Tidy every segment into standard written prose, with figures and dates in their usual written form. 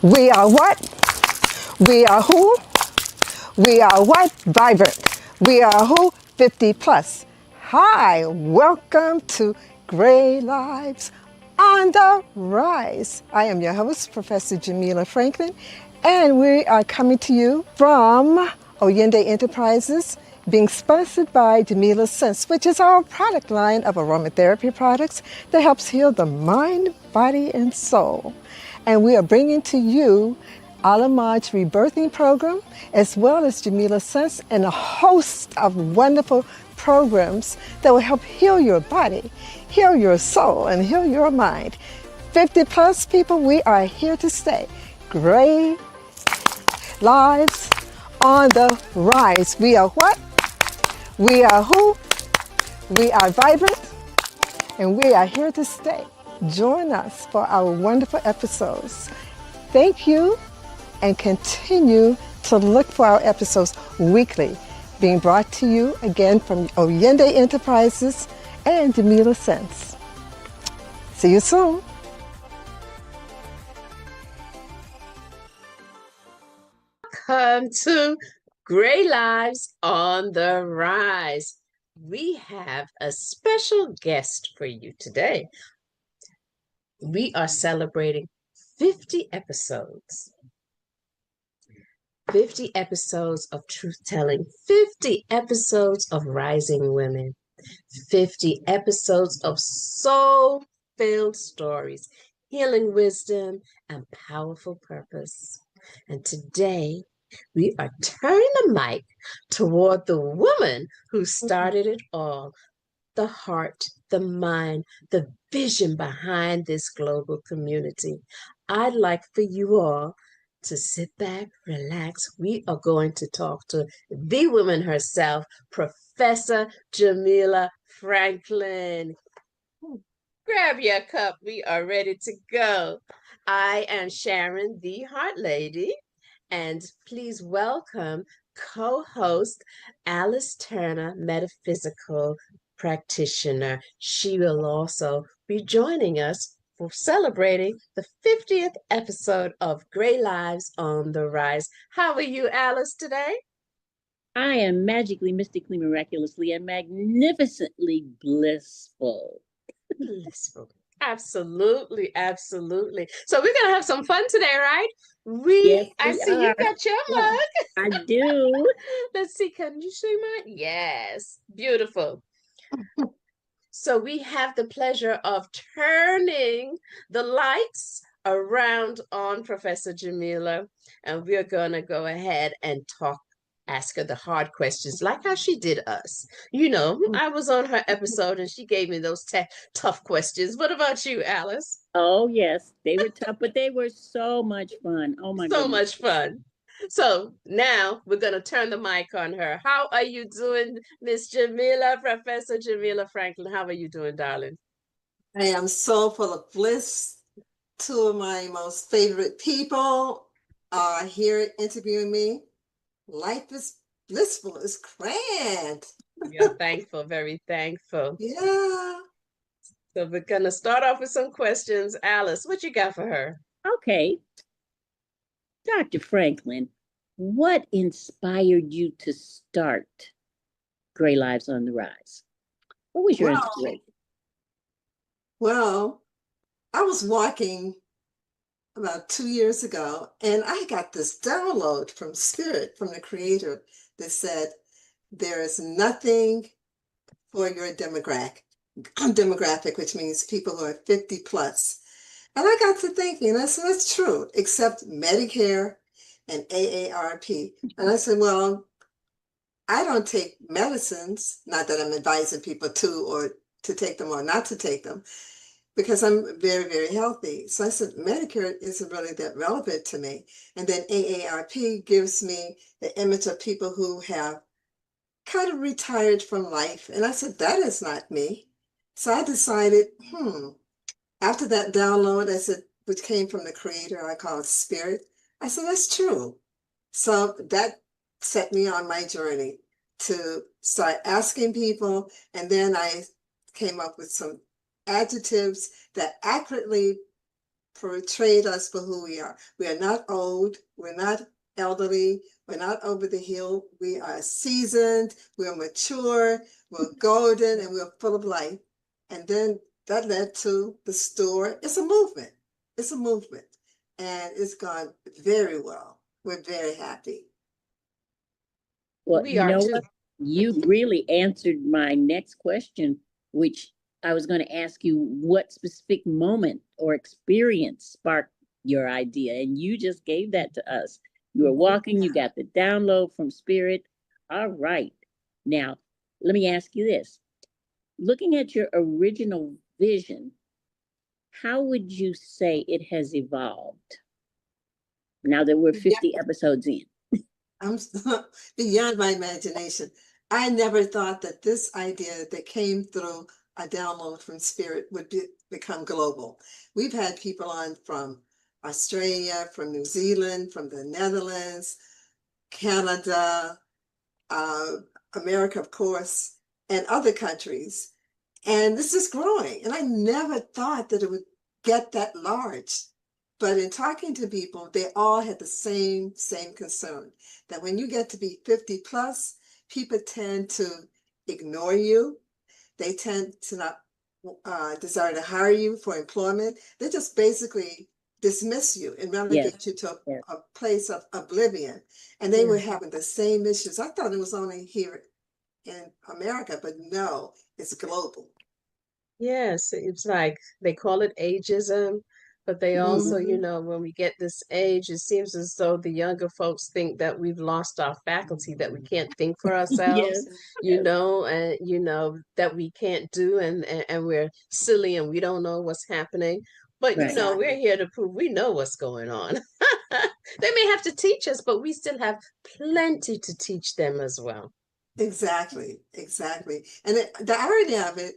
We are what? We are who? We are what? Vibrant. We are who? 50 plus. Hi, welcome to Gray Lives on the Rise. I am your host, Professor Jamila Franklin, and we are coming to you from Oyende Enterprises, being sponsored by Jamila Sense, which is our product line of aromatherapy products that helps heal the mind, body, and soul. And we are bringing to you Alamaj's rebirthing program, as well as Jamila Sense and a host of wonderful programs that will help heal your body, heal your soul, and heal your mind. 50 plus people, we are here to stay. Gray Lives on the Rise. We are what? We are who? We are vibrant, and we are here to stay. Join us for our wonderful episodes. Thank you, and continue to look for our episodes weekly, being brought to you again from Oyende Enterprises and Jamila Sense. See you soon. Welcome to Gray Lives on the Rise. We have a special guest for you today. We are celebrating 50 episodes. 50 episodes of truth-telling, 50 episodes of rising women, 50 episodes of soul-filled stories, healing wisdom, and powerful purpose. And today, we are turning the mic toward the woman who started it all, the heart, the mind, the vision behind this global community. I'd like for you all to sit back, relax. We are going to talk to the woman herself, Professor Jamila Franklin. Grab your cup. We are ready to go. I am Sharon, the Heart Lady, and please welcome co-host Alice Turner, metaphysical practitioner. She will also be joining us for celebrating the 50th episode of Gray Lives on the Rise. How are you, Alice, today? I am magically, mystically, miraculously, and magnificently blissful. Blissful. Absolutely, absolutely. So we're gonna have some fun today, right? Yes, I we see you are. got your Yeah, mug. I do. Let's see, can you see mine? Yes, beautiful. So we have the pleasure of turning the lights around on Professor Jamila, and we're gonna go ahead and ask her the hard questions like how she did us. You know, I was on her episode and she gave me those tough questions. What about you, Alice? Oh, yes, they were tough, but they were so much fun. Oh, my So goodness. much fun. So now we're going to turn the mic on her. How are you doing, Miss Jamila, Professor Jamila Franklin? How are you doing, darling? I am so full of bliss. Two of my most favorite people are here interviewing me. Life is blissful, it's grand. You're thankful, very thankful. Yeah. So we're going to start off with some questions. Alice, what you got for her? Okay. Dr. Franklin, what inspired you to start Gray Lives on the Rise? What was your inspiration? Well, I was walking about 2 years ago, and I got this download from Spirit, from the Creator, that said, there is nothing for your demographic, which means people who are 50 plus. And I got to thinking, I said, that's true, except Medicare and AARP. And I said, well, I don't take medicines, not that I'm advising people to or to take them or not to take them, because I'm very, very healthy. So I said, Medicare isn't really that relevant to me. And then AARP gives me the image of people who have kind of retired from life. And I said, that is not me. So I decided, after that download, I said, which came from the Creator, I call it Spirit. I said, that's true. So that set me on my journey to start asking people. And then I came up with some adjectives that accurately portrayed us for who we are. We are not old. We're not elderly. We're not over the hill. We are seasoned. We're mature. We're golden, and we're full of life. And then that led to the store. It's a movement. It's a movement. And it's gone very well. We're very happy. Well, We you are know too. what? You really answered my next question, which I was going to ask you what specific moment or experience sparked your idea. And you just gave that to us. You were walking, you got the download from Spirit. All right. Now, let me ask you this. Looking at your original vision, how would you say it has evolved now that we're 50 episodes in? I'm beyond my imagination. I never thought that this idea that came through a download from Spirit would become global. We've had people on from Australia, from New Zealand, from the Netherlands, Canada, America, of course, and other countries. And this is growing. And I never thought that it would get that large. But in talking to people, they all had the same concern, that when you get to be 50 plus, people tend to ignore you. They tend to not desire to hire you for employment. They just basically dismiss you and relegate you to a place of oblivion. And they were having the same issues. I thought it was only here in America, but no, it's global. Yes, it's like they call it ageism, but they also, you know, when we get this age, it seems as though the younger folks think that we've lost our faculty, that we can't think for ourselves, you know, and you know that we can't do, and we're silly and we don't know what's happening. But you know, we're here to prove we know what's going on. They may have to teach us, but we still have plenty to teach them as well. Exactly. And the irony of it,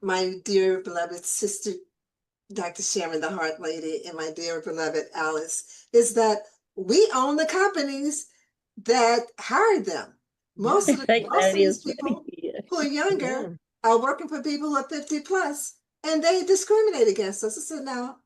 my dear beloved sister, Dr. Sharon, the Heart Lady, and my dear beloved Alice, is that we own the companies that hired them. Most of these people who are younger are working for people who are 50 plus, and they discriminate against us. I said, now,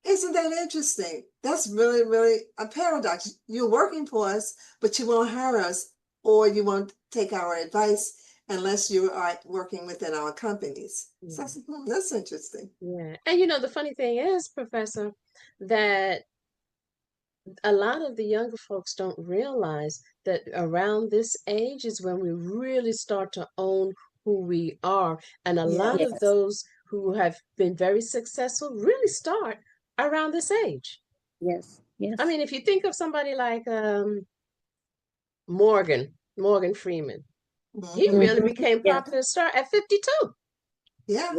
isn't that interesting? That's really, really a paradox. You're working for us, but you won't hire us, or you won't take our advice unless you are working within our companies. So that's interesting. Yeah. And you know, the funny thing is, Professor, that a lot of the younger folks don't realize that around this age is when we really start to own who we are. And a lot of those who have been very successful really start around this age. Yes. I mean, if you think of somebody like Morgan Freeman, he really became popular star at 52. Yeah.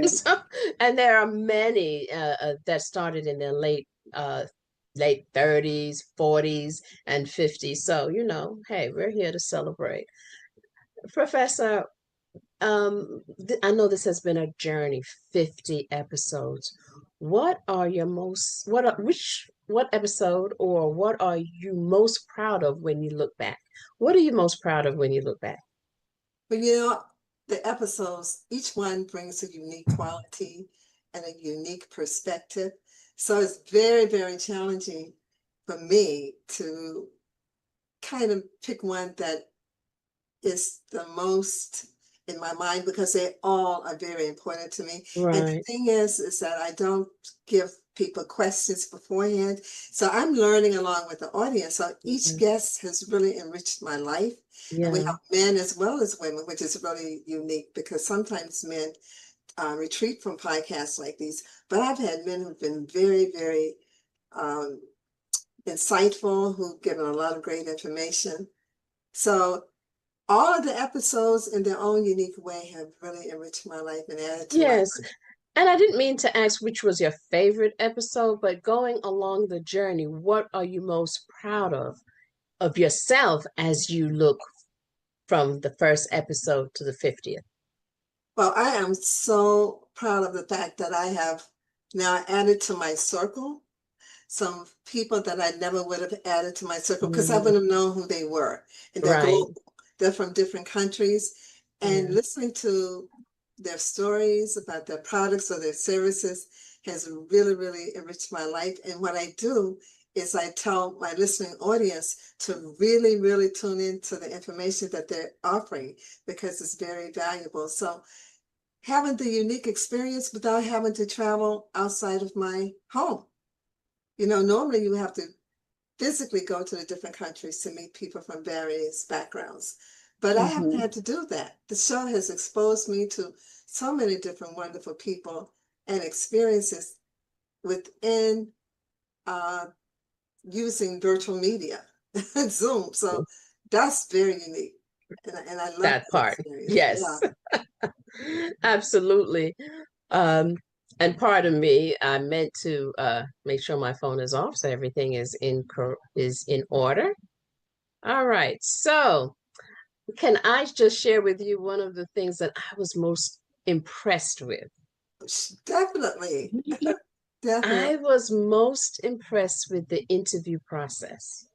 So, and there are many that started in their late 30s, 40s, and 50s. So, you know, hey, we're here to celebrate. Professor, I know this has been a journey, 50 episodes. What episode or what are you most proud of when you look back? What are you most proud of when you look back? But you know, the episodes, each one brings a unique quality and a unique perspective. So it's very, very challenging for me to kind of pick one that is the most in my mind, because they all are very important to me. Right. And the thing is that I don't give people questions beforehand. So I'm learning along with the audience. So each guest has really enriched my life. And we have men as well as women, which is really unique, because sometimes men retreat from podcasts like these. But I've had men who've been very, very insightful, who've given a lot of great information. So all of the episodes in their own unique way have really enriched my life and added to my life. And I didn't mean to ask which was your favorite episode, but going along the journey, what are you most proud of yourself as you look from the first episode to the 50th? Well, I am so proud of the fact that I have now added to my circle some people that I never would have added to my circle, because I wouldn't have known who they were. And they're global. They're from different countries. And listening to their stories, about their products or their services has really, really enriched my life. And what I do is I tell my listening audience to really, really tune into the information that they're offering because it's very valuable. So having the unique experience without having to travel outside of my home. You know, normally you have to physically go to the different countries to meet people from various backgrounds. But I haven't had to do that. The show has exposed me to so many different wonderful people and experiences within using virtual media, Zoom. So that's very unique. And I love That part. experience. Yes, Yeah. absolutely. And pardon me, I meant to make sure my phone is off so everything is in order. All right. So, can I just share with you one of the things that I was most impressed with? Definitely. Definitely. I was most impressed with the interview process.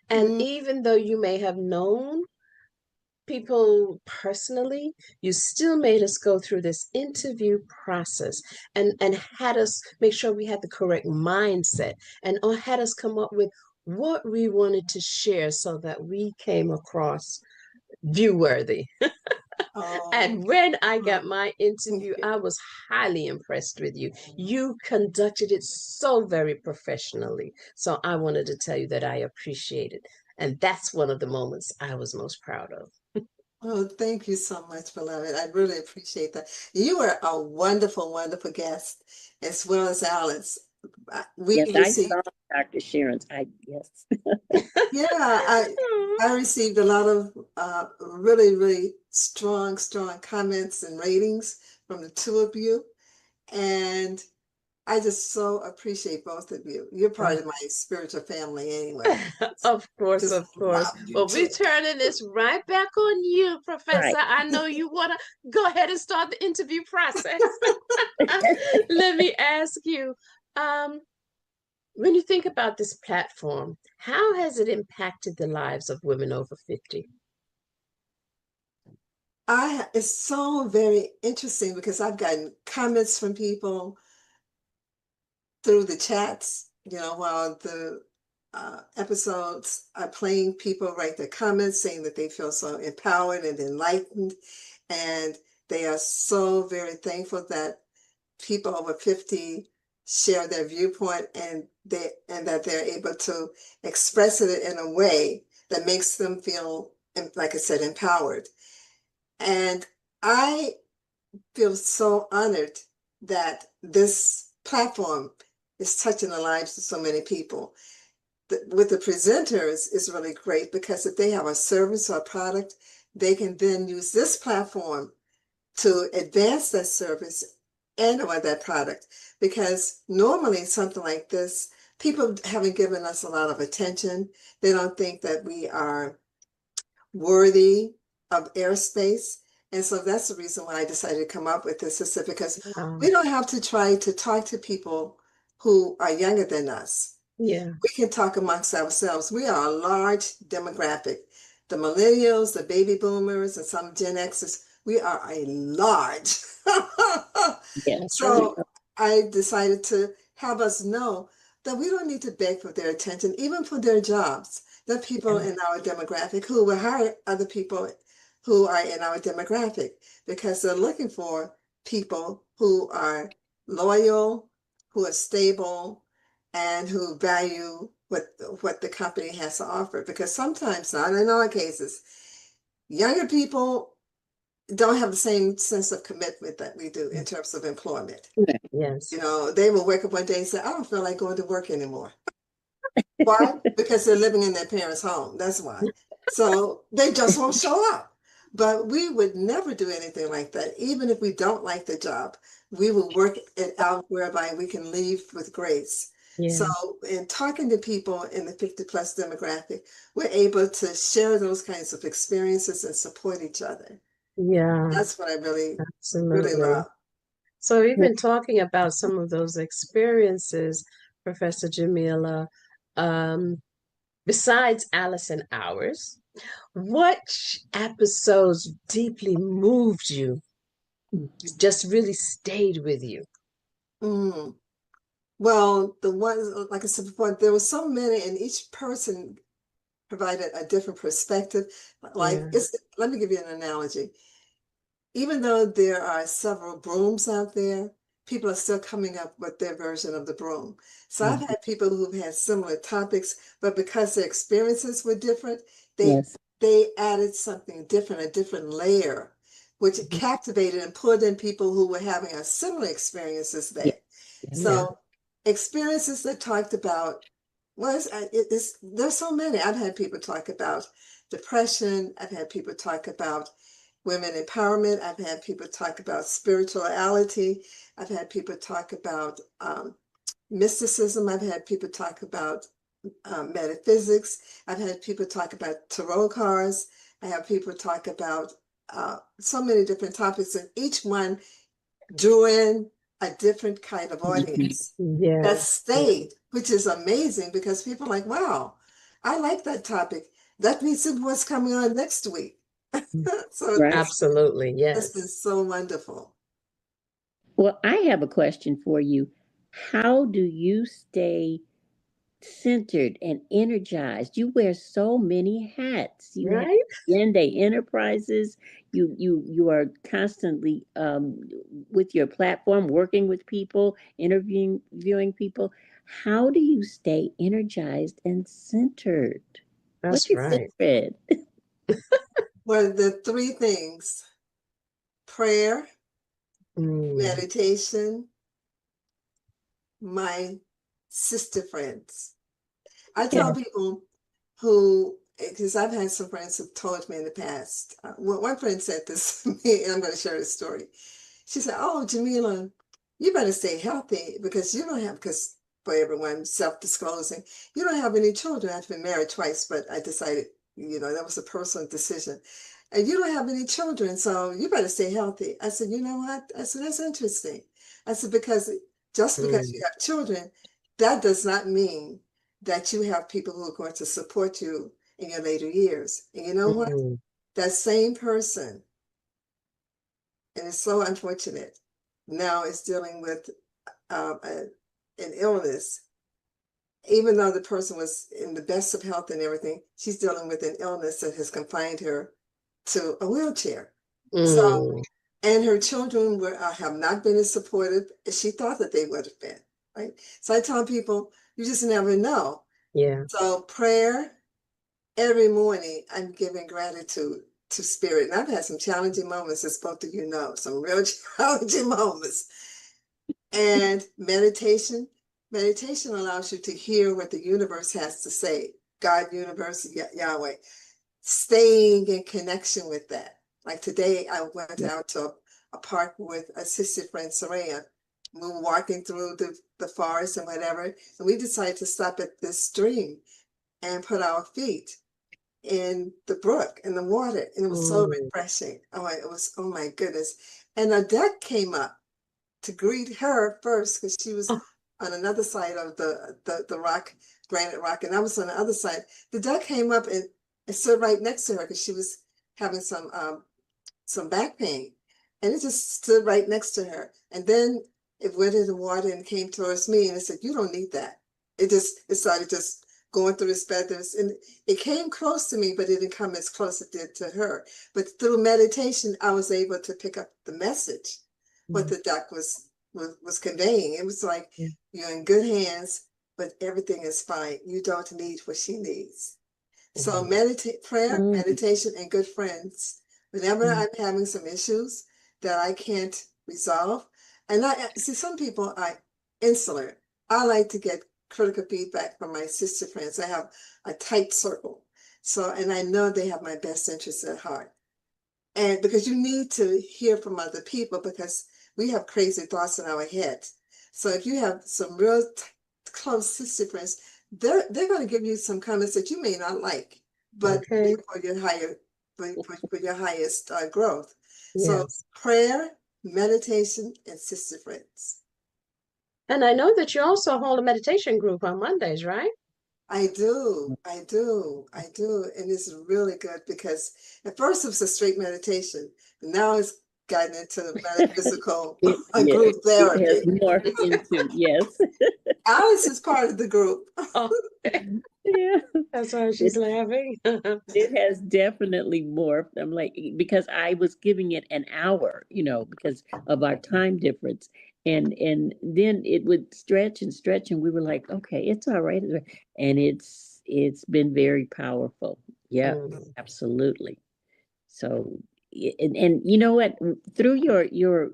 And Mm. even though you may have known people personally, you still made us go through this interview process and had us make sure we had the correct mindset and or had us come up with what we wanted to share so that we came across view worthy. Oh, And when I got oh, my thank interview, you. I was highly impressed with you. You conducted it so very professionally. So I wanted to tell you that I appreciate it. And that's one of the moments I was most proud of. Oh, thank you so much, beloved. I really appreciate that. You are a wonderful, wonderful guest, as well as Alice. We Yes, I received, saw Dr. Sharon's. Yes. yeah, I received a lot of really, really strong, strong comments and ratings from the two of you. And I just so appreciate both of you. You're part of my spiritual family anyway. Of course, Just of course. love you Well, we're too. turning this right back on you, Right. Professor. I know you want to go ahead and start the interview process. Let me ask you, um, when you think about this platform, how has it impacted the lives of women over 50? It's so very interesting because I've gotten comments from people through the chats, you know, while the episodes are playing, people write their comments saying that they feel so empowered and enlightened, and they are so very thankful that people over 50 share their viewpoint and that they're able to express it in a way that makes them feel, like I said, empowered. And I feel so honored that this platform is touching the lives of so many people. With the presenters is really great because if they have a service or a product, they can then use this platform to advance that service and or that product. Because normally something like this, people haven't given us a lot of attention. They don't think that we are worthy of airspace. And so that's the reason why I decided to come up with this system, because we don't have to try to talk to people who are younger than us. Yeah. We can talk amongst ourselves. We are a large demographic. The millennials, the baby boomers, and some Gen Xers, we are a large. Yes. So I decided to have us know that we don't need to beg for their attention, even for their jobs. There are people in our demographic who will hire other people who are in our demographic because they're looking for people who are loyal, who are stable, and who value what the company has to offer. Because sometimes, not in all cases, younger people don't have the same sense of commitment that we do in terms of employment. Yes. You know, they will wake up one day and say, I don't feel like going to work anymore. Why? Because they're living in their parents' home. That's why. So they just won't show up. But we would never do anything like that. Even if we don't like the job, we will work it out whereby we can leave with grace. So Yeah. in talking to people in the 50 plus demographic, we're able to share those kinds of experiences and support each other. Yeah, That's what I really, really absolutely. love. So we've been talking about some of those experiences, Professor Jamila. Um, Besides Alice and Hours, what episodes deeply moved you? just really stayed with you? Mm. Well, the ones, like I said before, there were so many, and each person provided a different perspective. Like, Yeah. let me give you an analogy. Even though there are several brooms out there, people are still coming up with their version of the broom. So I've had people who've had similar topics, but because their experiences were different, they Yes. they added something different, a different layer, which Mhm. captivated and pulled in people who were having a similar experience as Yeah. they. Yeah. So experiences that talked about there's so many. I've had people talk about depression. I've had people talk about women empowerment. I've had people talk about spirituality. I've had people talk about mysticism. I've had people talk about metaphysics. I've had people talk about tarot cards. I have people talk about so many different topics, and each one drew in a different kind of audience that Yes. stayed, which is amazing because people are like, wow, I like that topic. That means it what's coming on next week. So Right. Absolutely. it's been Yes. so wonderful. Well, I have a question for you. How do you stay centered and energized? You wear so many hats. You have Right? Yende Enterprises. You are constantly with your platform, working with people, interviewing people. How do you stay energized and centered? What's That's your right. secret? Well, the three things: prayer, Mm. meditation, my sister friends. I Yeah. tell people who, because I've had some friends who've told me in the past, one friend said this to me, and I'm going to share this story. She said, "Oh, Jamila, you better stay healthy because you don't have, because for everyone self-disclosing, you don't have any children. I've been married twice, but I decided, that was a personal decision. And you don't have any children, so you better stay healthy." I said, "You know what?" I said, "That's interesting." I said, "Because just because Mm. you have children, that does not mean that you have people who are going to support you in your later years. And you know what? Mm. That same person, and it's so unfortunate, now is dealing with an illness. Even though the person was in the best of health and everything, she's dealing with an illness that has confined her to a wheelchair. So, Mm. and her children have not been as supportive as she thought that they would have been, right? So I tell people, you just never know. Yeah. So prayer, every morning I'm giving gratitude to spirit. And I've had some challenging moments, as both of you know, some real challenging moments. And meditation. Meditation allows you to hear what the universe has to say. God, universe, Yahweh. Staying in connection with that. Like today, I went out to a park with a sister friend, Soraya. We were walking through the forest and whatever, and we decided to stop at this stream and put our feet in the brook, in the water, and it was so Mm. refreshing. Oh my goodness. And a duck came up to greet her first because she was Oh. on another side of the rock, granite rock, and I was on the other side. The duck came up and stood right next to her because she was having some back pain, and it just stood right next to her. And then it went in the water and came towards me, and it said, "You don't need that." It started just going through its feathers, and it came close to me, but it didn't come as close as it did to her. But through meditation, I was able to pick up the message, what Mm. the duck was conveying. It was like, Yeah. you're in good hands, but everything is fine. You don't need what she needs. So Mm. prayer, Mm. meditation, and good friends. Whenever Mm. I'm having some issues that I can't resolve, and I see some people are insular. I like to get critical feedback from my sister friends. I have a tight circle. So, and I know they have my best interests at heart. And because you need to hear from other people because we have crazy thoughts in our heads. So if you have some real close sister friends, they're going to give you some comments that you may not like, but Okay. for your for your highest growth. So Yes. prayer, meditation, and sister friends. And I know that you also hold a meditation group on Mondays, right? I do. And it's really good because at first it was a straight meditation, but now it's gotten into metaphysical Yes, group it has therapy. morphed into, yes. Alice is part of the group. Oh, Yeah. that's why she's laughing. It has definitely morphed. I'm like, because I was giving it an hour, because of our time difference. And then it would stretch and stretch, and we were like, okay, it's all right. And it's been very powerful. Yeah, Mm. absolutely. So, and you know what? Through your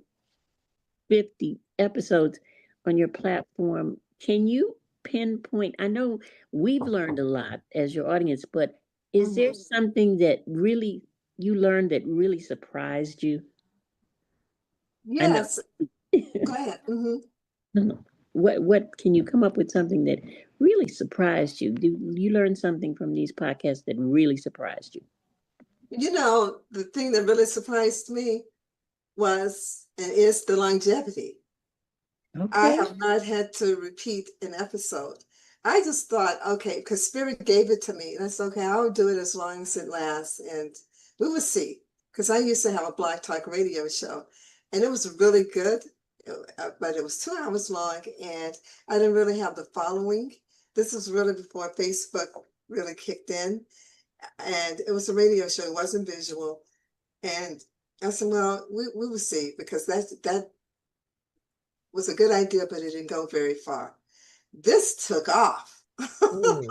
50 episodes on your platform, can you pinpoint? I know we've learned a lot as your audience, but is there something that really you learned that really surprised you? I know. Yes. Go ahead. No, no. What can you come up with something that really surprised you? Do you learn something from these podcasts that really surprised you? You know, the thing that really surprised me was and is the longevity. I Okay. have not had to repeat an episode. I just thought, okay, because Spirit gave it to me, and I said, okay, I'll do it as long as it lasts, and we will see. Because I used to have a Black Talk radio show, and it was really good, but it was 2 hours long, and I didn't really have the following. This was really before Facebook really kicked in, and it was a radio show. It wasn't visual, and I said, well, we will see, because that was a good idea, but it didn't go very far. This took off. Mm.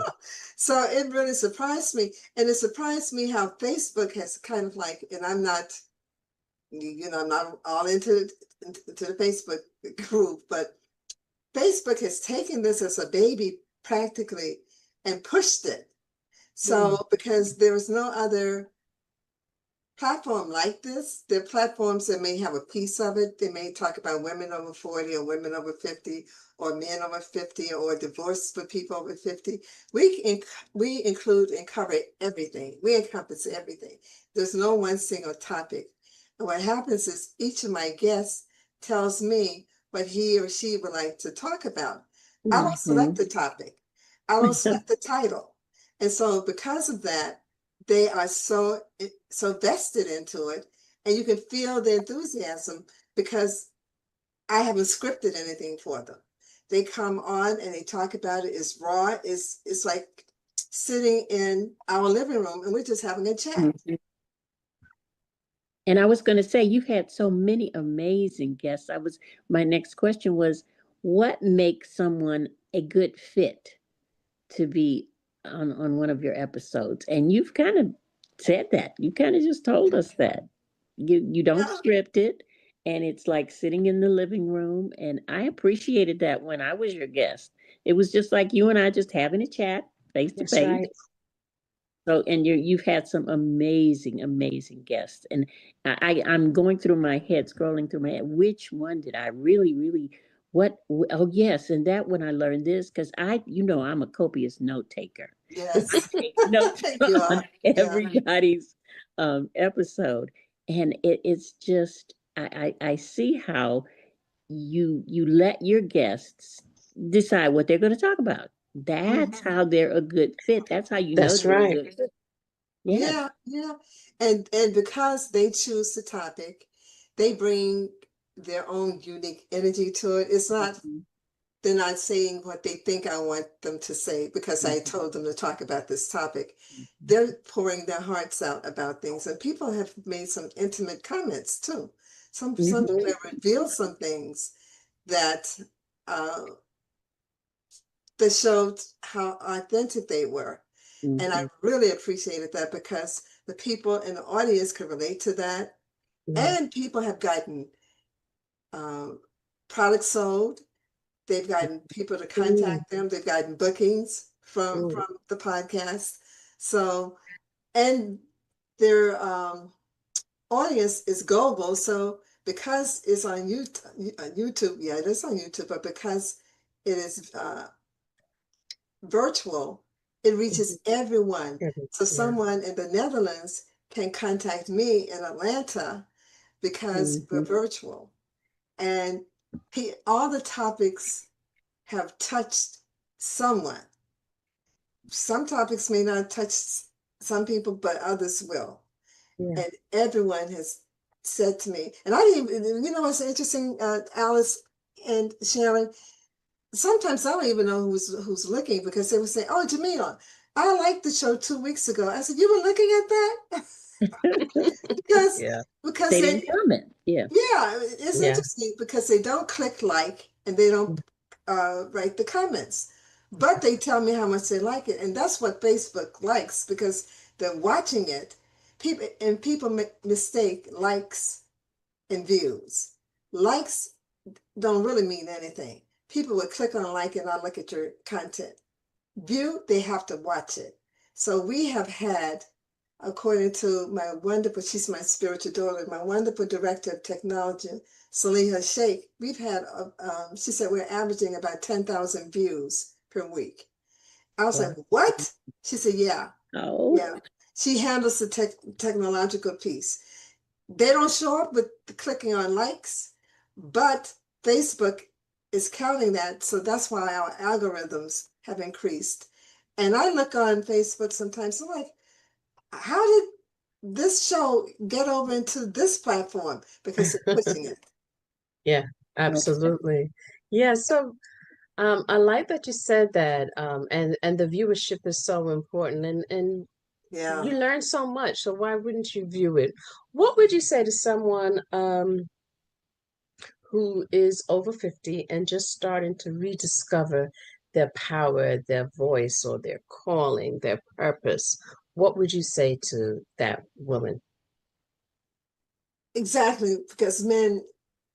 So it really surprised me. And it surprised me how Facebook has kind of like, and I'm not, I'm not all into the Facebook group, but Facebook has taken this as a baby practically and pushed it. So because there is no other platform like this, there are platforms that may have a piece of it. They may talk about women over 40 or women over 50 or men over 50 or divorce for people over 50. We include and cover everything. We encompass everything. There's no one single topic. And what happens is each of my guests tells me what he or she would like to talk about. I don't select the topic. I don't select the title. And so because of that, they are so vested into it, and you can feel the enthusiasm because I haven't scripted anything for them. They come on and they talk about it. It's raw. It's like sitting in our living room and we're just having a chat. Mhm. And I was going to say, you've had so many amazing guests. My next question was, what makes someone a good fit to be on one of your episodes? And you've kind of said that. You kind of just told us that. You don't Yeah. script it, and it's like sitting in the living room. And I appreciated that when I was your guest. It was just like you and I just having a chat face to That's face. right. So, and you've had some amazing, amazing guests, and I'm going through my head, scrolling through my head. Which one did I really, really? What? Oh, yes, and that when I learned this, because I'm a copious note taker. I Yes. take notes You on are. Yeah. everybody's episode, and it's just I see how you let your guests decide what they're going to talk about. That's how they're a good fit. That's how you know That's they're a right. good fit. Yes. Yeah, yeah. And because they choose the topic, they bring their own unique energy to it. It's not Mhm. they're not saying what they think I want them to say because I Mhm. told them to talk about this topic. Mhm. They're pouring their hearts out about things, and people have made some intimate comments too. Some people Mhm. have revealed some things that uh, that showed how authentic they were. And I Mhm. really appreciated that because the people in the audience could relate to that. Yeah. And people have gotten um, products sold. They've gotten people to Mm. contact them. They've gotten bookings Mm. from the podcast. So, and their audience is global. So because it's on YouTube, yeah, it is on YouTube, but because it is virtual, it reaches everyone. So Yeah. someone in the Netherlands can contact me in Atlanta because we're Mhm. virtual. And all the topics have touched someone. Some topics may not touch some people, but others will. Yeah. And everyone has said to me, and I didn't even, what's interesting, Alice and Sharon, sometimes I don't even know who's looking, because they would say, "Oh, Jamila, I liked the show 2 weeks ago." I said, "You were looking at that?" because Yeah. because They they didn't comment. Yeah. yeah, it's Yeah. interesting because they don't click like, and they don't write the comments, but they tell me how much they like it, and that's what Facebook likes, because they're watching it. People make mistake likes and views. Likes don't really mean anything. People would click on like and not look at your content. View, they have to watch it. So we have had, according to my wonderful, she's my spiritual daughter, my wonderful director of technology, Saliha Sheikh, we've had, she said we're averaging about 10,000 views per week. I was like, what? She said, yeah, Oh. yeah. She handles the technological piece. They don't show up with clicking on likes, but Facebook is counting that. So that's why our algorithms have increased. And I look on Facebook sometimes, I'm like, how did this show get over into this platform? Because they're pushing it. Yeah, absolutely. Yeah, so I like that you said that, and the viewership is so important, and Yeah. you learn so much, so why wouldn't you view it? What would you say to someone who is over 50 and just starting to rediscover their power, their voice, or their calling, their purpose? What would you say to that woman? Exactly, because men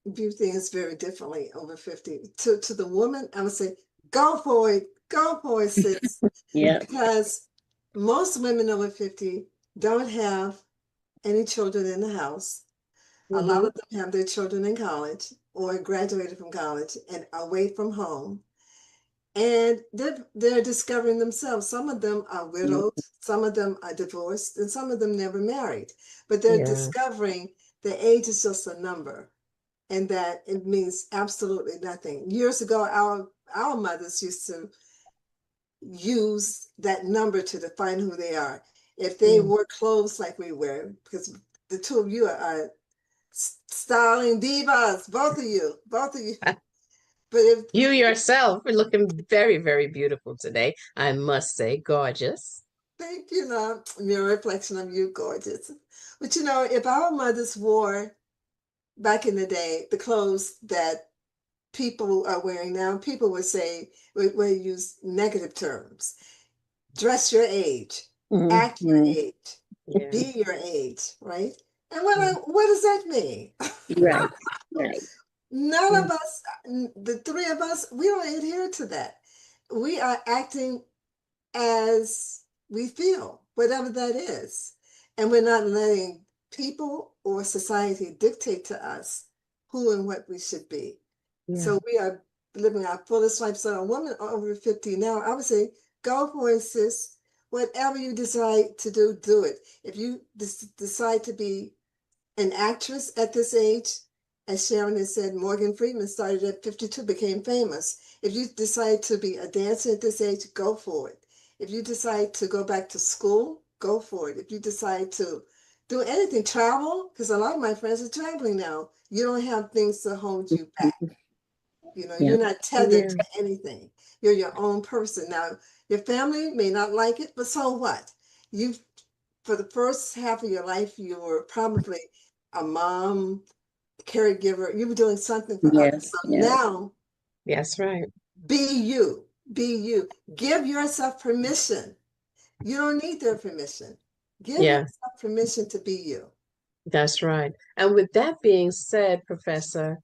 view things very differently over 50. To the woman, I would say, go for it, sis. Yeah. Because most women over 50 don't have any children in the house. A lot Mm-hmm. of them have their children in college or graduated from college and away from home. And they're discovering themselves. Some of them are widowed, some of them are divorced, and some of them never married. But they're Yeah. discovering the age is just a number, and that it means absolutely nothing. Years ago, our mothers used to use that number to define who they are. If they Mm. wore clothes like we wear, because the two of you are styling divas, both of you, both of you. But if You yourself are looking very, very beautiful today. I must say, gorgeous. thank you, know, mirror reflection of you, gorgeous. But if our mothers wore back in the day the clothes that people are wearing now, people would say, would use negative terms. Dress your age, act your Mm-hmm. age, Yeah. be your age, right? And Yeah. what does that mean? Right. Right. None Yeah. of us, the three of us, we don't adhere to that. We are acting as we feel, whatever that is. And we're not letting people or society dictate to us who and what we should be. Yeah. So we are living our fullest life. So a woman over 50 now, I would say, go for it, sis. Whatever you decide to do, do it. If you decide to be an actress at this age, as Sharon has said, Morgan Freeman started at 52, became famous. If you decide to be a dancer at this age, go for it. If you decide to go back to school, go for it. If you decide to do anything, travel, because a lot of my friends are traveling now. You don't have things to hold you back. Yeah. You're not tethered Yeah. to anything. You're your own person. Now, your family may not like it, but so what? You, for the first half of your life, you were probably a mom, caregiver. You were doing something for others. Yes. So Yes. now, That's right. be you. Be you. Give yourself permission. You don't need their permission. Give Yeah, yourself permission to be you. that's right. And with that being said, Professor,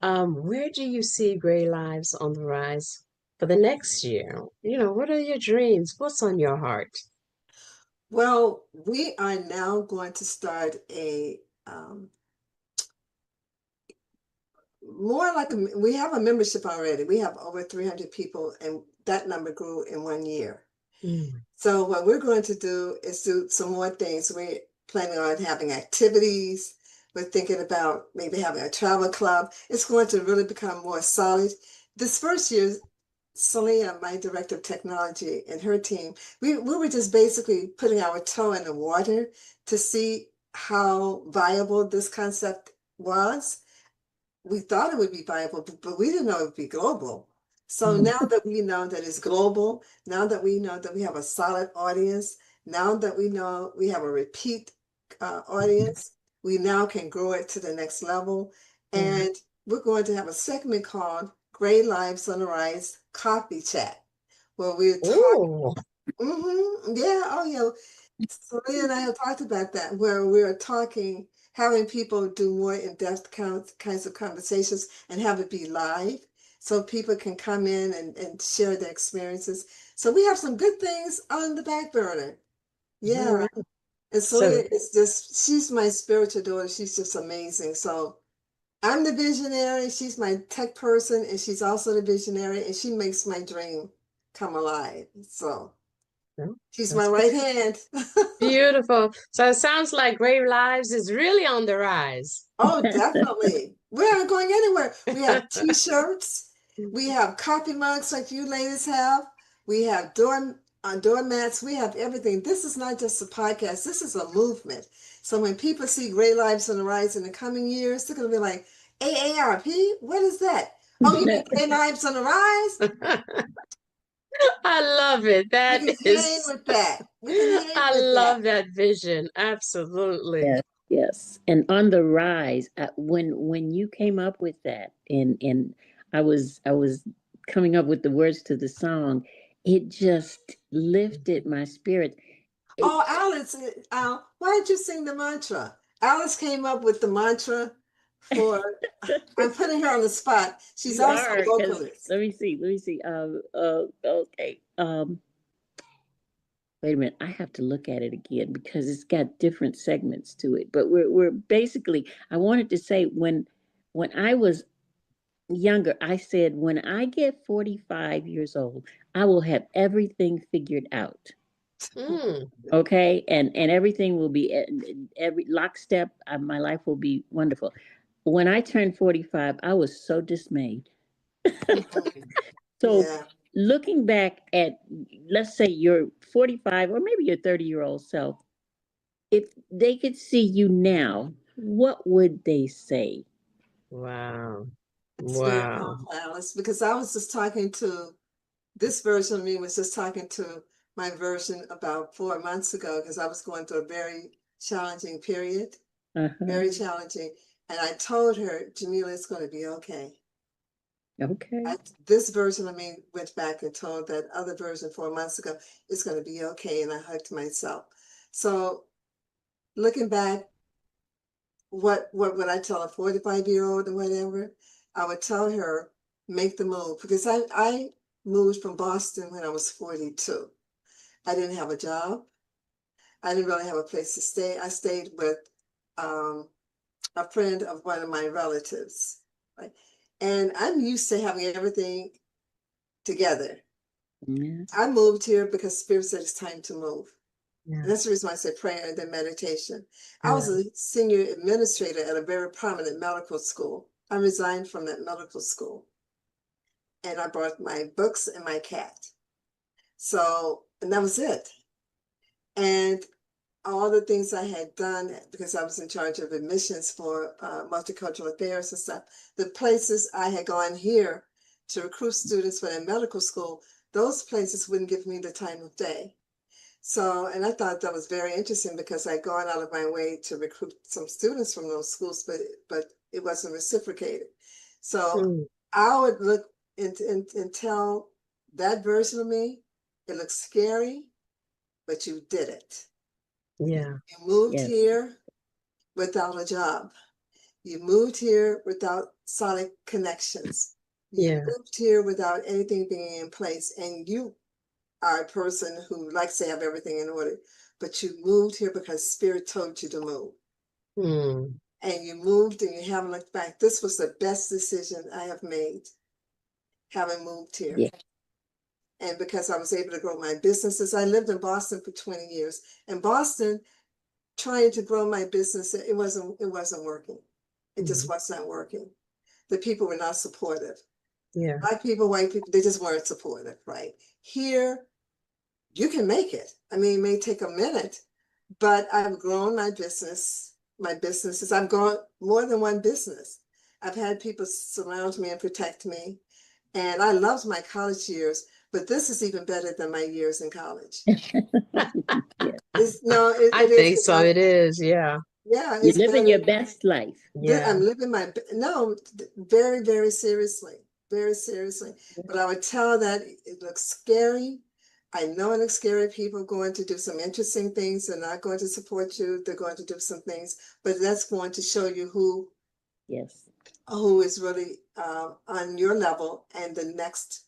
where do you see Gray Lives on the Rise for the next year? What are your dreams? What's on your heart? Well, we are now going to start a more like we have a membership already. We have over 300 people, and that number grew in 1 year. Mm. So what we're going to do is do some more things. We're planning on having activities. We're thinking about maybe having a travel club. It's going to really become more solid. This first year, Celia, my director of technology, and her team, we were just basically putting our toe in the water to see how viable this concept was. We thought it would be viable, but we didn't know it would be global. So now that we know that it's global, now that we know that we have a solid audience, now that we know we have a repeat audience, we now can grow it to the next level. And we're going to have a segment called Gray Lives on the Rise Coffee Chat, where we're talking. Yeah, oh yeah. So Lee and I have talked about that, where we're talking, having people do more in-depth kinds of conversations and have it be live so people can come in and share their experiences. So we have some good things on the back burner. Yeah. All right. And So Celia is just, she's my spiritual daughter. She's just amazing. So I'm the visionary, she's my tech person, and she's also the visionary, and she makes my dream come alive. So she's my that's right hand. beautiful. So it sounds like Gray Lives is really on the rise. Oh, definitely. We aren't going anywhere. We have t-shirts. We have coffee mugs like you ladies have. We have doormats. We have everything. This is not just a podcast. This is a movement. So when people see Gray Lives on the Rise in the coming years, they're going to be like, AARP? What is that? Oh, you mean Gray Lives on the Rise? I love it. That We can hang is, with that. We can hang I with that. love that vision. Absolutely. Yes, yes. And on the rise, when you came up with that, and I was coming up with the words to the song, it just lifted my spirit. Oh, Alice, why did you sing the mantra? Alice came up with the mantra for, I'm putting her on the spot. She's You also a are, because vocalist. let me see. Okay. Wait a minute, I have to look at it again because it's got different segments to it. But we're basically, I wanted to say, when I was younger, I said, when I get 45 years old, I will have everything figured out. Mm. Okay, and everything will be every lockstep. My life will be wonderful. When I turned 45, I was so dismayed. So Yeah. looking back at, let's say, your 45 or maybe your 30-year-old self, if they could see you now, what would they say? Wow. It's very Wow. powerful, Alice, because I was just talking to, this version of me was just talking to my version about 4 months ago, because I was going through a very challenging period, very Uh-huh. challenging. And I told her, Jamila, it's going to be okay. Okay. This version of me went back and told that other version 4 months ago, it's going to be okay. And I hugged myself. So looking back, what would I tell a 45-year-old or whatever? I would tell her, make the move. Because I moved from Boston when I was 42. I didn't have a job. I didn't really have a place to stay. I stayed with a friend of one of my relatives. Right? And I'm used to having everything together. Yeah. I moved here because Spirit said it's time to move. Yeah. And that's the reason why I said prayer and then meditation. I Yeah. was a senior administrator at a very prominent medical school. I resigned from that medical school. And I brought my books and my cat. So, and that was it. And all the things I had done, because I was in charge of admissions for multicultural affairs and stuff, the places I had gone here to recruit students for their medical school, those places wouldn't give me the time of day. So, and I thought that was very interesting because I'd gone out of my way to recruit some students from those schools, but it wasn't reciprocated. So Mm. I would look and tell that version of me, it looks scary, but you did it. Yeah. You moved Yes. here without a job. You moved here without solid connections. You Yeah. moved here without anything being in place. And you are a person who likes to have everything in order, but you moved here because Spirit told you to move. Mm. And you moved and you haven't looked back. This was the best decision I have made, having moved here. Yeah. And because I was able to grow my businesses, I lived in Boston for 20 years. In Boston, trying to grow my business, it wasn't working. It just was not working. The people were not supportive. Yeah. Black people, white people, they just weren't supportive, right? Here, you can make it. I mean, it may take a minute, but I've grown my business, my businesses. I've grown more than one business. I've had people surround me and protect me. And I loved my college years, but this is even better than my years in college. Yeah. I It is. think so. It is. Yeah. Yeah, You're it's living better. your best life. Yeah. I'm living no, very, very seriously, very seriously. But I would tell that it looks scary. I know it looks scary. People are going to do some interesting things. They're not going to support you. They're going to do some things, but that's going to show you Yes. who is really on your level and the next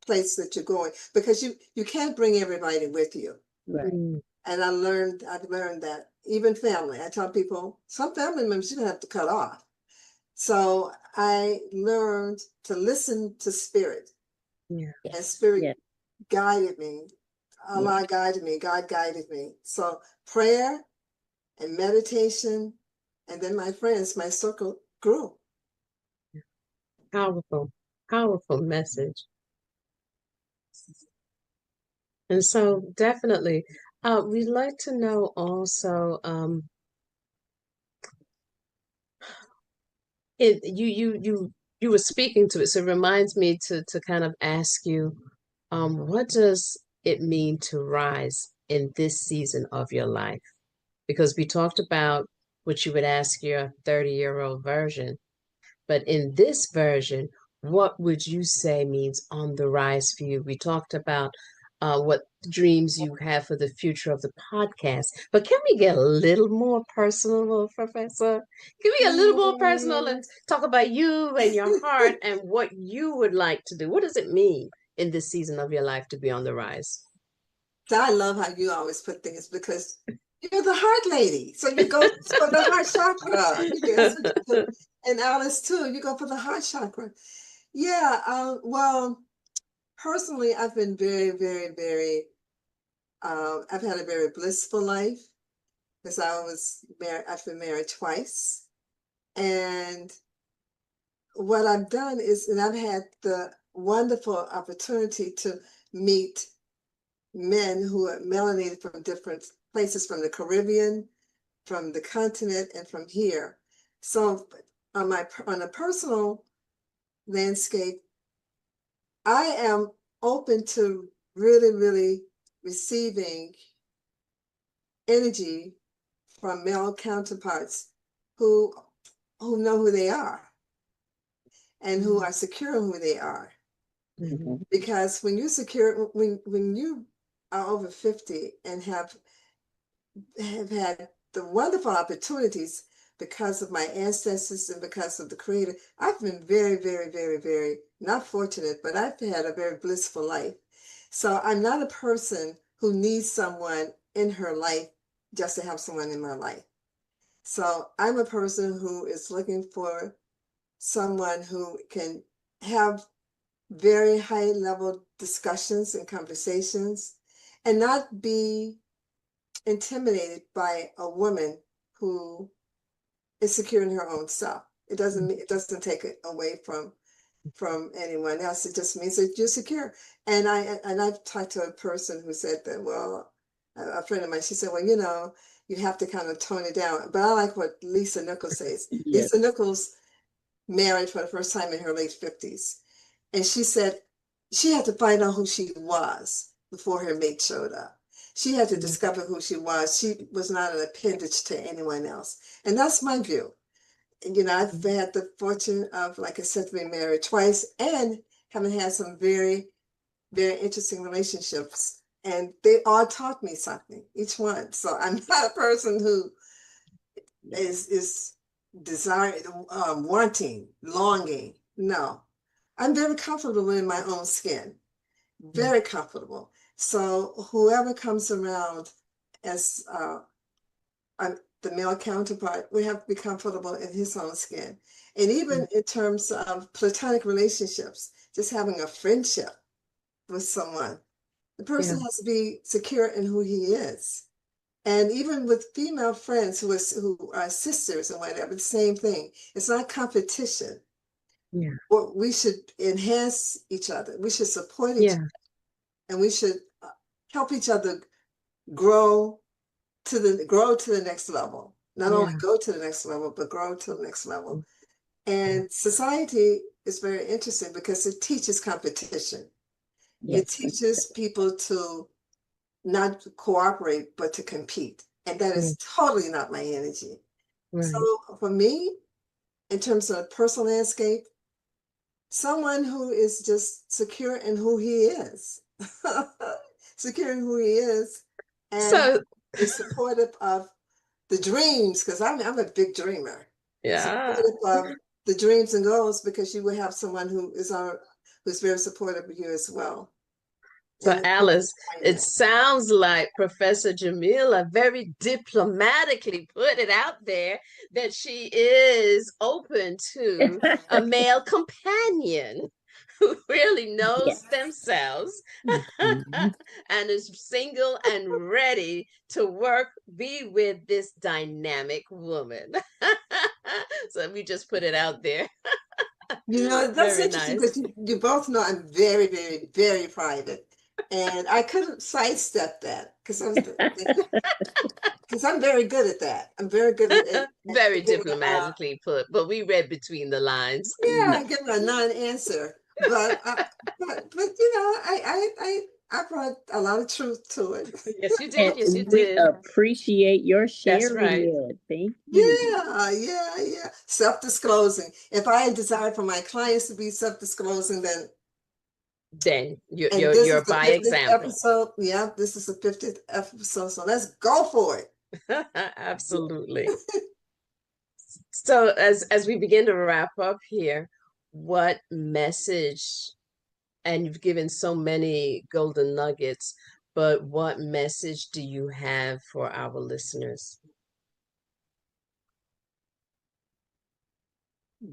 place that you're going, because you can't bring everybody with you. Right. And I've learned that even family, I tell people some family members you don't have to cut off. So I learned to listen to spirit. Yeah. And spirit Yeah. guided me. Allah guided me. God guided me. So prayer and meditation, and then my friends, my circle grew. Powerful, powerful message. And so definitely, we'd like to know also, you were speaking to it, so it reminds me to kind of ask you, what does it mean to rise in this season of your life? Because we talked about what you would ask your 30-year-old version, but in this version, what would you say means on the rise for you? We talked about what dreams you have for the future of the podcast, but can we get a little more personal, Professor? Can we get a little more personal and talk about you and your heart and what you would like to do? What does it mean in this season of your life to be on the rise? So I love how you always put things, because you're the heart lady. So you go for the heart chakra. And Alice too, you go for the heart chakra. Yeah, well, personally, I've been very, very, very, I've had a very blissful life because I've been married twice. And what I've done is, and I've had the wonderful opportunity to meet men who are melanated from different places, from the Caribbean, from the continent, and from here. So on a personal landscape, I am open to really, really receiving energy from male counterparts who know who they are and who are secure in who they are. Mm-hmm. Because when you're secure, when you are over 50 and have had the wonderful opportunities because of my ancestors and because of the Creator, I've been very, very, very, very not fortunate, but I've had a very blissful life. So I'm not a person who needs someone in her life just to have someone in my life. So I'm a person who is looking for someone who can have very high level discussions and conversations and not be intimidated by a woman who is secure in her own self. It doesn't take it away from anyone else. It just means that you're secure. And I've talked to a person who said that, well, a friend of mine, she said, well, you have to kind of tone it down. But I like what Lisa Nichols says. Yes. Lisa Nichols married for the first time in her late 50s. And she said she had to find out who she was before her mate showed up. She had to discover who she was. She was not an appendage to anyone else. And that's my view. And, I've had the fortune of, like I said, being married twice and having had some very, very interesting relationships. And they all taught me something, each one. So I'm not a person who is desiring, wanting, longing. No, I'm very comfortable in my own skin, very comfortable. So whoever comes around as the male counterpart, we have to be comfortable in his own skin. And even in terms of platonic relationships, just having a friendship with someone, the person has to be secure in who he is. And even with female friends who are sisters and whatever, the same thing. It's not competition. Yeah. Well, we should enhance each other. We should support each other. And we should help each other grow grow to the next level. Not Yeah. only go to the next level, but grow to the next level. And society is very interesting because it teaches competition. It Yes. teaches people to not cooperate, but to compete. And that is totally not my energy. Right. So for me, in terms of personal landscape, someone who is just secure in who he is, secure in who he is, and So is supportive of the dreams, because I'm a big dreamer. yeah. Supportive of the dreams and goals, because you will have someone who's very supportive of you as well. So And Alice, it sounds like Professor Jamila very diplomatically put it out there that she is open to a male companion who really knows Yes. themselves Mhm. and is single and ready to be with this dynamic woman. So we just put it out there. you know, that's Very interesting nice. because you both know I'm very, very, very private. And I couldn't sidestep that because I'm very good at that. I'm very good Very at giving diplomatically put, but we read between the lines. giving a non-answer. But you know, I brought a lot of truth to it. Yes, you did. And Yes, you we did. appreciate your That's sharing right. it. Thank you. Yeah. Self-disclosing. If I desire for my clients to be self-disclosing, then Then and this is you're the by 50th example. episode. Yeah, this is the 50th episode. So let's go for it. Absolutely. So as we begin to wrap up here, what message, and you've given so many golden nuggets, but what message do you have for our listeners?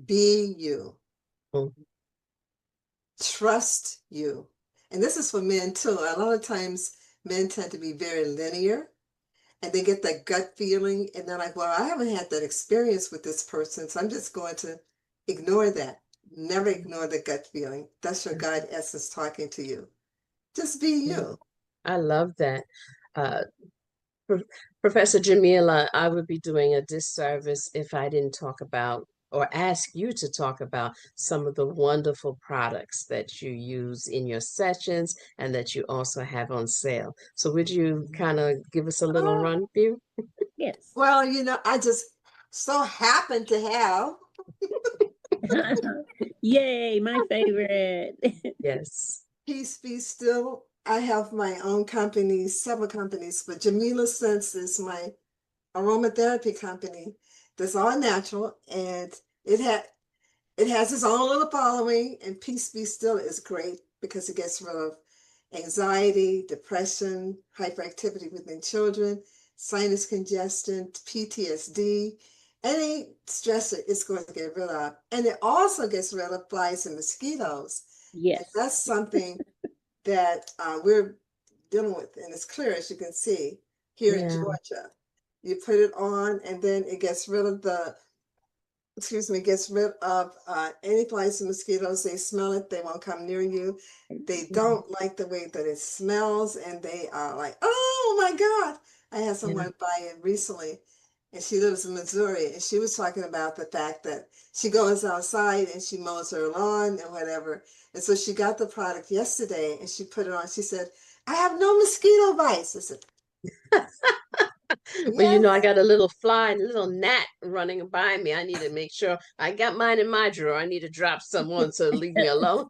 Be you. Mm. Trust you. And this is for men too. A lot of times men tend to be very linear and they get that gut feeling and they're like, well, I haven't had that experience with this person, so I'm just going to ignore that. Never ignore the gut feeling. That's your God essence talking to you. Just be you. I love that. Uh, Professor Jamila, I would be doing a disservice if I didn't talk about or ask you to talk about some of the wonderful products that you use in your sessions and that you also have on sale. So would you kind of give us a little Oh, run through? Yes. well, you know, I just so happen to have Yay, my favorite. Yes. Peace Be Still. I have my own companies, several companies, but Jamila Sense is my aromatherapy company that's all natural, and it had it has its own little following. And Peace Be Still is great because it gets rid of anxiety, depression, hyperactivity within children, sinus congestion, PTSD, any stressor it's going to get rid of. And it also gets rid of flies and mosquitoes. And Yes. that's something that we're dealing with. And it's clear, as you can see, here in Yeah. Georgia. You put it on, and then it gets rid of gets rid of any flies and mosquitoes. They smell it, they won't come near you. They don't like the way that it smells, and they are like, oh my God. I had Yeah. someone buy it recently, and she lives in Missouri, and she was talking about the fact that she goes outside and she mows her lawn and whatever. And so she got the product yesterday and she put it on. She said, I have no mosquito bites. I said, Well, you know, I yes. got a little fly, a little gnat running by me. I need to make sure I got mine in my drawer. I need to drop someone to leave me alone.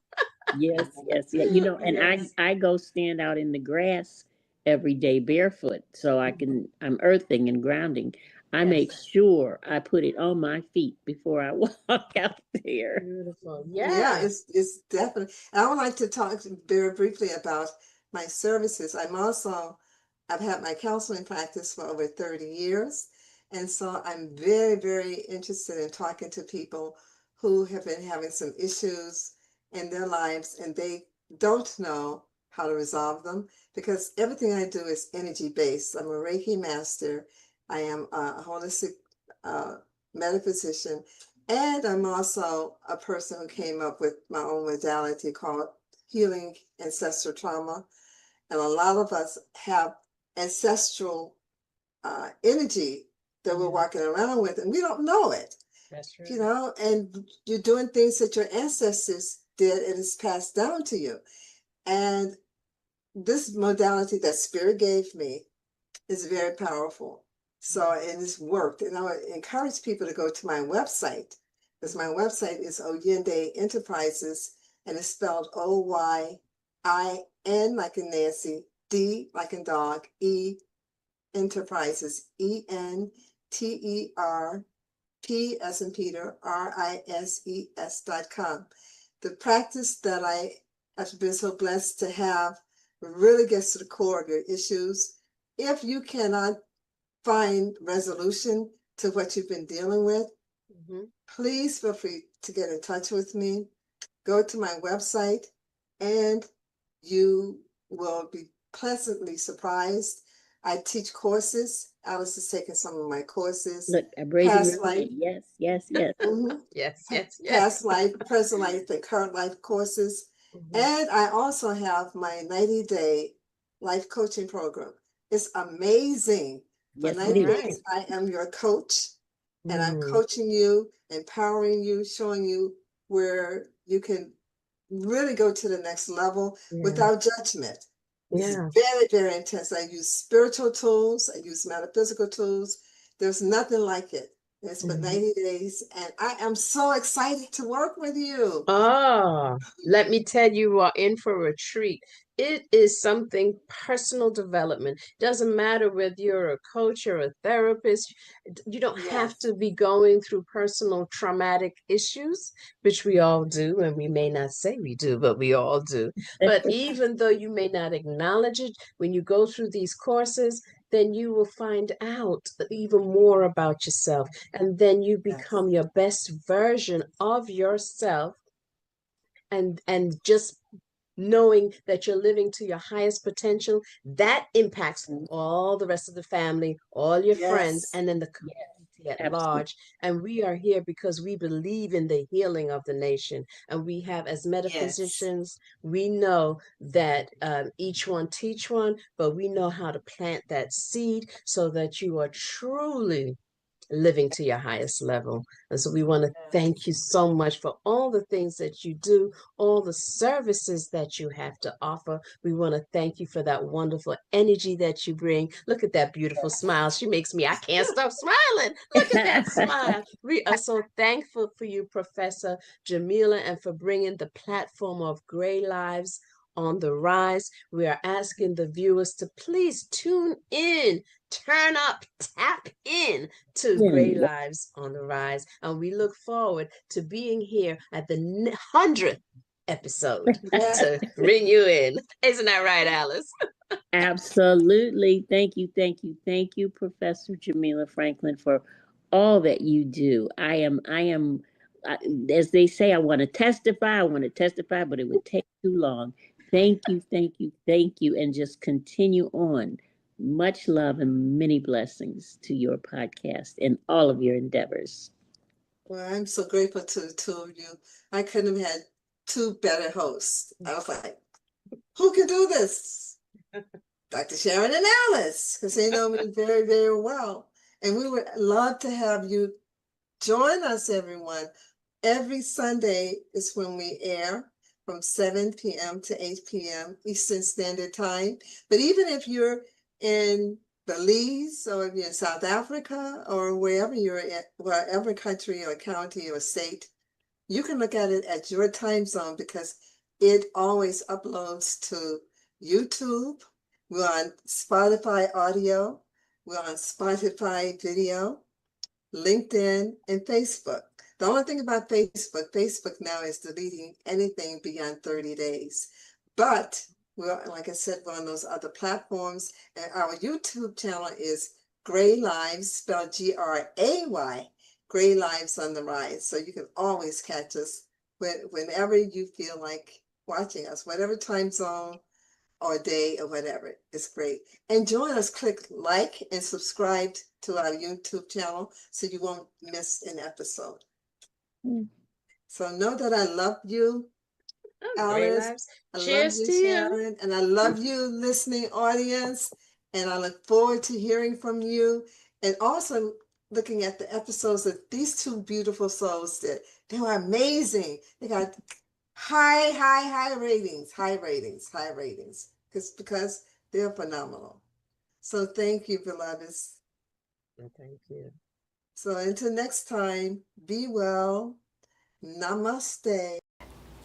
Yes. Yeah. You know, and Yes. I go stand out in the grass every day barefoot so I'm earthing and grounding. I Yes. make sure I put it on my feet before I walk out there. Beautiful. Yeah, Yeah. it's definitely. I would like to talk very briefly about my services. I've had my counseling practice for over 30 years. And so I'm very, very interested in talking to people who have been having some issues in their lives and they don't know how to resolve them because everything I do is energy based. I'm a Reiki master. I am a holistic uh, metaphysician. And I'm also a person who came up with my own modality called healing ancestral trauma. And a lot of us have ancestral energy that we're walking around with, and we don't know it. That's right. You know, and you're doing things that your ancestors did, and it's passed down to you. And this modality that Spirit gave me is very powerful. So, and it's worked. And I would encourage people to go to my website, because my website is Oyinde Enterprises, and it's spelled Oyin, like in Nancy, D like in dog, E Enterprises, ENTERP as in Peter, RISES.com. The practice that I have been so blessed to have really gets to the core of your issues. If you cannot find resolution to what you've been dealing with, please feel free to get in touch with me. Go to my website and you will be pleasantly surprised. I teach courses. Alice has taken some of my courses. Look, I'm raising your hand. Yes, yes, yes. Yes, yes, yes. Past life, present life, and current life courses. And I also have my 90-day life coaching program. It's amazing. For 90 days, I am your coach, and I'm coaching you, empowering you, showing you where you can really go to the next level without judgment. It's very, very intense. I use spiritual tools. I use metaphysical tools. There's nothing like it. It's for 90 days, and I am so excited to work with you. Oh, let me tell you, you are in for a treat. It is something personal development. Doesn't matter whether you're a coach or a therapist. You don't have to be going through personal traumatic issues, which we all do, and we may not say we do, but we all do. But even though you may not acknowledge it, when you go through these courses, then you will find out even more about yourself. And then you become your best version of yourself. And just knowing that you're living to your highest potential, that impacts all the rest of the family, all your friends, and then the community at large. And we are here because we believe in the healing of the nation. And we have, as metaphysicians, we know that each one teach one, but we know how to plant that seed so that you are truly living to your highest level. And so we want to thank you so much for all the things that you do, all the services that you have to offer. We want to thank you for that wonderful energy that you bring. Look at that beautiful smile. She makes me, I can't stop smiling. Look at that smile. We are so thankful for you, Professor Jamila, and for bringing the platform of Gray Lives on the Rise. We are asking the viewers to please tune in, turn up, tap in to Gray Lives on the Rise. And we look forward to being here at the 100th episode to bring you in. Isn't that right, Alice? Absolutely. Thank you, thank you, thank you, Professor Jamila Franklin, for all that you do. I am, as they say, I want to testify, but it would take too long. Thank you, thank you, thank you, and just continue on. Much love and many blessings to your podcast and all of your endeavors. Well, I'm so grateful to the two of you. I couldn't have had two better hosts. I was like, who can do this? Dr. Sharon and Alice, because they know me very, very well. And we would love to have you join us, everyone. Every Sunday is when we air from 7 p.m. to 8 p.m. Eastern Standard Time. But even if you're in Belize, or if you're in South Africa, or wherever you're at, whatever country or county or state, you can look at it at your time zone, because it always uploads to YouTube. We're on Spotify audio. We're on Spotify video, LinkedIn, and Facebook. The only thing about Facebook now is deleting anything beyond 30 days. But we're, like I said, we're on those other platforms. And our YouTube channel is Gray Lives, spelled Gray, Gray Lives on the Rise. So you can always catch us whenever you feel like watching us, whatever time zone or day or whatever. It's great. And join us, click like and subscribe to our YouTube channel so you won't miss an episode. So know that I love you, Alice. I love you, Sharon, and I love you, listening audience. And I look forward to hearing from you and also looking at the episodes that these two beautiful souls did. They were amazing. They got high ratings, because they're phenomenal. So thank you, beloveds. Thank you. So until next time, be well. Namaste.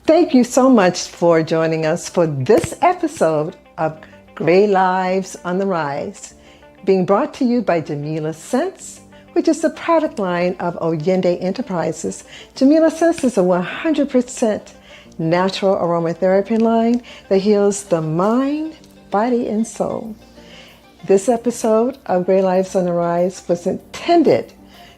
Thank you so much for joining us for this episode of Gray Lives on the Rise, being brought to you by Jamila Scents, which is the product line of Oyende Enterprises. Jamila Scents is a 100% natural aromatherapy line that heals the mind, body, and soul. This episode of Gray Lives on the Rise was intended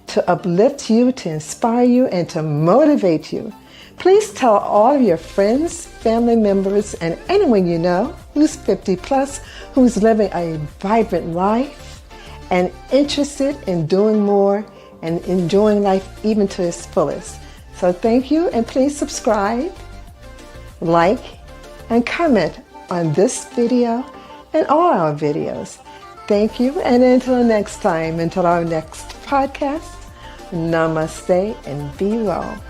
to uplift you, to inspire you, and to motivate you. Please tell all of your friends, family members, and anyone you know who's 50 plus, who's living a vibrant life and interested in doing more and enjoying life even to its fullest. So thank you, and please subscribe, like, and comment on this video and all our videos. Thank you, and until next time, until our next podcast, namaste and be well.